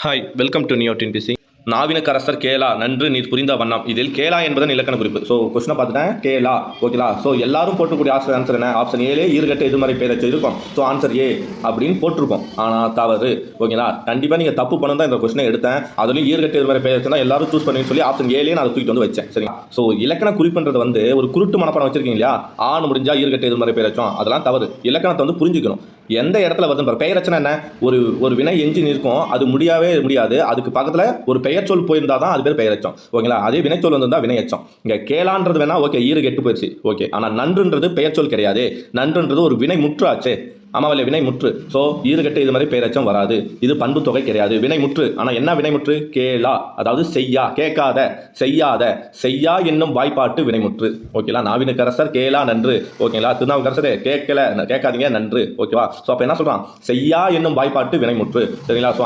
Hi, welcome to Neo TNPSC. நாவினக்கரசர் கேளா நன்று நீர் புரிந்த வண்ணம். இதில் கேளா என்பதன் இலக்கண குறிப்பு. ஸோ கொஸ்டினை பார்த்துட்டேன், கேளா. ஓகேலா. ஸோ எல்லாரும் போட்டுக்கூடிய ஆன்சர் என்ன? ஆப்ஷன் ஏலே ஈர்கட்ட எதிர்மறை பேரச்சு இருக்கும். ஸோ ஆன்சர் ஏ அப்படின்னு போட்டிருப்போம். ஆனால் தவறு. ஓகேங்களா. கண்டிப்பாக நீங்கள் தப்பு பண்ண தான் இந்த கொஸ்டினை எடுத்தேன். அதுலேயும் ஈர்கட்ட எதிர்மறை பேரச்சு தான் எல்லாரும் சூஸ் பண்ணுன்னு சொல்லி ஆப்ஷன் ஏலே நான் தூக்கிட்டு வந்து வச்சேன். சரிங்களா. ஸோ இலக்கண குறிப்புன்றது வந்து ஒரு குருட்டு மனப்பாடம் வச்சிருக்கீங்க இல்லையா? ஆண் முடிஞ்சா ஈர்கட்ட எதிர்மறை பேரச்சும் அதெல்லாம் தவறு. இலக்கணத்தை வந்து புரிஞ்சுக்கணும். எந்த இடத்துல வருது பெயரச்சனை என்ன? ஒரு வினை எஞ்சி நிற்கும், அது முடியாது. அதுக்கு பக்கத்தில் ஒரு பெயர் சொல் போயிருந்தா தான் அது பேர் பெயரச்சம். ஓகேங்களா. அதே வினைச்சொல் வந்திருந்தா வினையச்சம். இங்கே கேளான்றது வேணா ஓகே, ஈறு கெட்டு போயிடுச்சு. ஓகே. ஆனால் நன்றுன்றது பெயர் சொல் கிடையாது. நன்றுன்றது ஒரு வினை முற்று ஆச்சு. ஆமாவில்லை, வினை முற்று. ஸோ ஈறுகட்டு இது மாதிரி பெயரச்சம் வராது. இது பண்பு தொகை கிடையாது, வினை முற்று. ஆனால் என்ன வினை முற்று? கேளா, அதாவது செய்யா, கேட்காத, செய்யாத, செய்யா என்னும் வாய்ப்பாட்டு வினைமுற்று. ஓகேங்களா. நாவினுக்கரசர் கேளா நன்று. ஓகேங்களா. திருநாவுக்கரசரே கேட்கல, கேட்காதீங்க நன்று. ஓகேவா. ஸோ அப்போ என்ன சொல்றான்? செய்யா என்னும் வாய்ப்பாட்டு வினைமுற்று. சரிங்களா. ஸோ